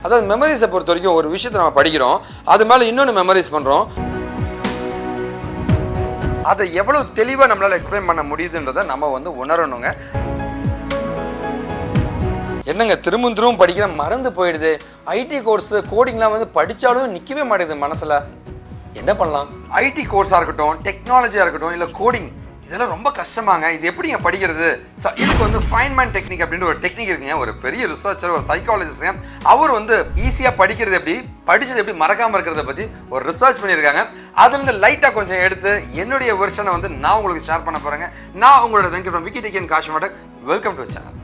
அதாவது மெமரிஸை பொறுத்த வரைக்கும் ஒரு விஷயத்தை நம்ம படிக்கிறோம், அது மேலே இன்னொன்று மெமரிஸ் பண்ணுறோம். அதை எவ்வளோ தெளிவாக நம்மளால் எக்ஸ்பிளைன் பண்ண முடியுதுன்றதை நம்ம உணரணுங்க. என்னங்க திரும்பவும் படிக்கிற மறந்து போயிடுது. ஐடி கோர்ஸ் கோடிங்லாம் படித்தாலும் நிற்கவே மாட்டேங்குது மனசில். என்ன பண்ணலாம்? ஐடி கோர்ஸாக இருக்கட்டும், டெக்னாலஜியாக இருக்கட்டும், இல்லை கோடிங், இதெல்லாம் ரொம்ப கஷ்டமாங்க. இது எப்படிங்க படிக்கிறது? ஸோ இதுக்கு ஃபைன்மேன் டெக்னிக் அப்படின்ற ஒரு டெக்னிக் இருக்குங்க. ஒரு பெரிய ரிசர்ச்சர், ஒரு சைக்காலஜிஸ்ட்ங்க. அவர் ஈஸியாக படிக்கிறது எப்படி, படித்தது எப்படி மறக்காமல் இருக்கிறத பற்றி ஒரு ரிசர்ச் பண்ணியிருக்காங்க. அதுலேருந்து லைட்டாக கொஞ்சம் எடுத்து என்னுடைய வெர்ஷனை நான் உங்களுக்கு ஷேர் பண்ண போகிறேங்க. நான் உங்களோட வெங்கட் விக்கிடிகன் காஷ்மடக். Welcome to channel.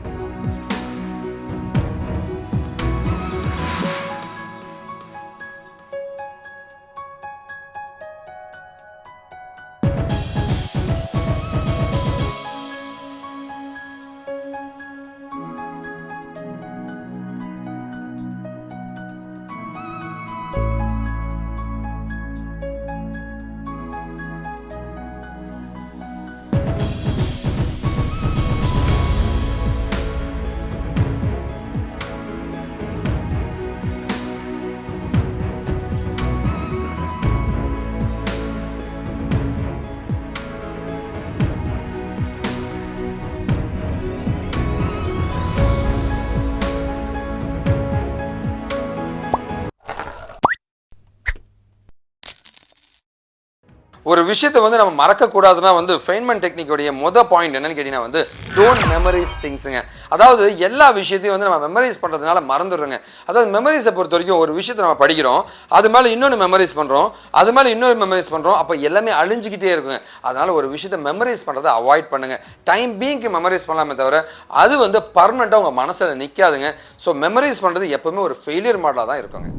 ஒரு விஷயத்தை நம்ம மறக்கக்கூடாதுன்னா ஃபெய்ன்மேன் டெக்னிக்கோடைய பாயிண்ட் என்னன்னு கேட்டீங்கன்னா டோன்ட் மெமரைஸ் திங்ஸுங்க. அதாவது எல்லா விஷயத்தையும் நம்ம மெமரைஸ் பண்ணுறதுனால மறந்துடுறோங்க. அதாவது மெமரிஸை பொறுத்த வரைக்கும் ஒரு விஷயத்தை நம்ம படிக்கிறோம், அது மேலே இன்னொன்று மெமரைஸ் பண்ணுறோம், அது மேலே இன்னொரு மெமரைஸ் பண்ணுறோம். அப்போ எல்லாமே அழிஞ்சிக்கிட்டே இருக்குங்க. அதனால் ஒரு விஷயத்தை மெமரைஸ் பண்ணுறதை அவாய்ட் பண்ணுங்கள். டைம் பீங்க்கு மெமரைஸ் பண்ணலாமே தவிர அது பர்மனெண்ட்டாக உங்கள் மனசில் நிற்காதுங்க. ஸோ மெமரைஸ் பண்ணுறது எப்போவுமே ஒரு ஃபெயிலியர் மாடலாக தான் இருக்குங்க.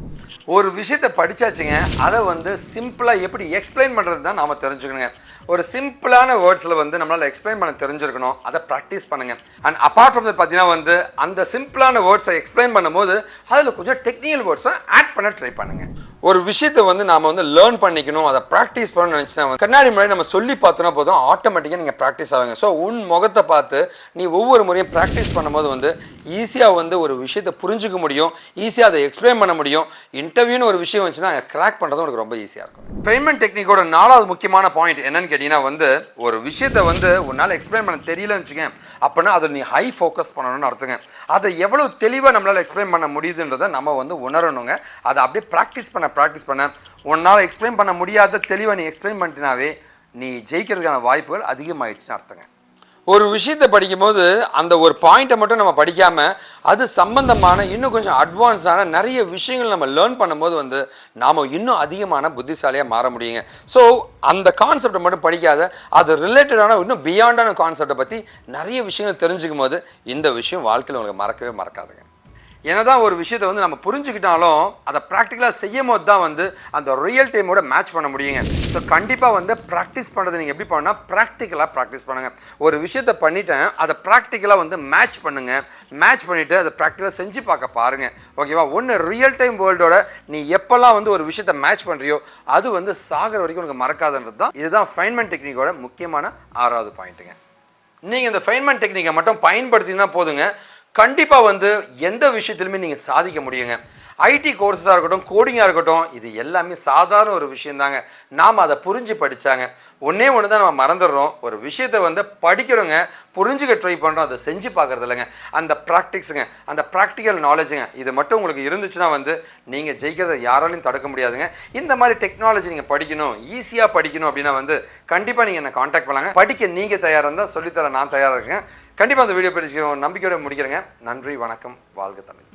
ஒரு விஷயத்தை படித்தாச்சுங்க, அதை சிம்பிளாக எப்படி எக்ஸ்பிளைன் பண்ணுறது தான் நாம் தெரிஞ்சுக்கணுங்க. ஒரு சிம்பிளான வேர்ட்ஸில் நம்மளால் எக்ஸ்பிளைன் பண்ண தெரிஞ்சிருக்கணும். அதை ப்ராக்டிஸ் பண்ணுங்கள். அண்ட் அப்பார்ட் ஃப்ரம் தட் பார்த்தீங்கன்னா அந்த சிம்பிளான வேர்ட்ஸை எக்ஸ்பிளைன் பண்ணும்போது அதில் கொஞ்சம் டெக்னிக்கல் வேர்ட்ஸை ஆட் பண்ண ட்ரை பண்ணுங்கள். ஒரு விஷயத்தை நாம் லேர்ன் பண்ணிக்கணும், அதை ப்ராக்டிஸ் பண்ணணும்னு நினச்சினா கண்ணாடி முன்னாடி நம்ம சொல்லி பார்த்தோன்னா போதும், ஆட்டோமேட்டிக்காக நீங்கள் ப்ராக்டிஸ் ஆகுங்க. ஸோ உன் முகத்தை பார்த்து நீ ஒவ்வொரு முறையும் ப்ராக்டிஸ் பண்ணும்போது ஈஸியாக ஒரு விஷயத்தை புரிஞ்சுக்க முடியும், ஈஸியாக அதை எக்ஸ்பிளைன் பண்ண முடியும். இன்டர்வியூன்னு ஒரு விஷயம் வந்துச்சுன்னா கிராக் பண்ணுறதும் உங்களுக்கு ரொம்ப ஈஸியாக இருக்கும். ஃபெய்ன்மேன் டெக்னிக்கோட 4வது முக்கியமான பாயிண்ட் என்னன்னு கேட்டிங்கன்னா ஒரு விஷயத்தை உன்னால் எக்ஸ்பிளைன் பண்ண தெரியலன்னு வச்சுக்கேன், அப்படின்னா அதை நீ ஹை ஃபோக்கஸ் பண்ணணும்னு அர்த்தங்க. அதை எவ்வளோ தெளிவாக நம்மளால் எக்ஸ்பிளைன் பண்ண முடியுதுன்றதை நம்ம உணரணுங்க. அதை அப்படியே ப்ராக்டிஸ் பண்ண உன்னால் எக்ஸ்பிளைன் பண்ண முடியாத தெளிவாக நீ எக்ஸ்பிளைன் பண்ணிட்டினாவே நீ ஜெயிக்கிறதுக்கான வாய்ப்புகள் அதிகமாகிடுச்சுன்னு அர்த்தங்க. ஒரு விஷயத்தை படிக்கும்போது அந்த ஒரு பாயிண்ட்டை மட்டும் நம்ம படிக்காமல் அது சம்பந்தமான இன்னும் கொஞ்சம் அட்வான்ஸான நிறைய விஷயங்கள் நம்ம லேர்ன் பண்ணும்போது நாம் இன்னும் அதிகமான புத்திசாலியாக மாற முடியுங்க. ஸோ அந்த கான்செப்டை மட்டும் படிக்காத அது ரிலேட்டடான இன்னும் பியாண்டான கான்செப்டை பற்றி நிறைய விஷயங்கள் தெரிஞ்சுக்கும் போது இந்த விஷயம் வாழ்க்கையில் உங்களுக்கு மறக்கவே மறக்காதுங்க. என்னதான் ஒரு விஷயத்தை நம்ம புரிஞ்சுக்கிட்டாலும் அதை ப்ராக்டிக்கலாக செய்யும் போது தான் அந்த ரியல் டைமோட மேட்ச் பண்ண முடியுங்க. ஸோ கண்டிப்பாக ப்ராக்டிஸ் பண்ணுறது நீங்கள் எப்படி பண்ணால் ப்ராக்டிக்கலாக ப்ராக்டிஸ் பண்ணுங்கள். ஒரு விஷயத்தை பண்ணிவிட்டேன், அதை ப்ராக்டிக்கலாக மேட்ச் பண்ணுங்கள். மேட்ச் பண்ணிவிட்டு அதை ப்ராக்டிக்கலாக செஞ்சு பார்க்க பாருங்கள். ஓகேவா? ஒன்று ரியல் டைம் வேர்ல்டோட நீ எப்போல்லாம் ஒரு விஷயத்தை மேட்ச் பண்ணுறியோ அது சாகிற வரைக்கும் உனக்கு மறக்காதுன்றது தான். இதுதான் ஃபெய்ன்மேன் டெக்னிக்கோட முக்கியமான 6வது பாயிண்ட்டுங்க. நீங்கள் இந்த ஃபெய்ன்மேன் டெக்னிக்கை மட்டும் பயன்படுத்தினா போதுங்க, கண்டிப்பாக எந்த விஷயத்துலையுமே நீங்கள் சாதிக்க முடியுங்க. ஐடி கோர்ஸாக இருக்கட்டும், கோடிங்காக இருக்கட்டும், இது எல்லாமே சாதாரண ஒரு விஷயந்தாங்க. நாம் அதை புரிஞ்சு படித்தாங்க. ஒன்றே ஒன்று தான் நம்ம மறந்துடுறோம். ஒரு விஷயத்தை படிக்கிறோங்க, புரிஞ்சுக்க ட்ரை பண்ணுறோம், அதை செஞ்சு பார்க்குறது இல்லைங்க. அந்த ப்ராக்டிக்ஸுங்க, அந்த ப்ராக்டிக்கல் நாலேஜுங்க, இது மட்டும் உங்களுக்கு இருந்துச்சுன்னா நீங்கள் ஜெயிக்கிறத யாராலையும் தடுக்க முடியாதுங்க. இந்த மாதிரி டெக்னாலஜி நீங்கள் படிக்கணும், ஈஸியாக படிக்கணும் அப்படின்னா கண்டிப்பாக நீங்கள் என்னை காண்டாக்ட் பண்ணலாங்க. படிக்க நீங்கள் தயாராக இருந்தால் சொல்லித்தர நான் தயாராக இருக்கேன். கண்டிப்பாக அந்த வீடியோ படிச்சு நம்பிக்கையோடு முடிக்கிறேங்க. நன்றி, வணக்கம், வாழ்க தமிழ்.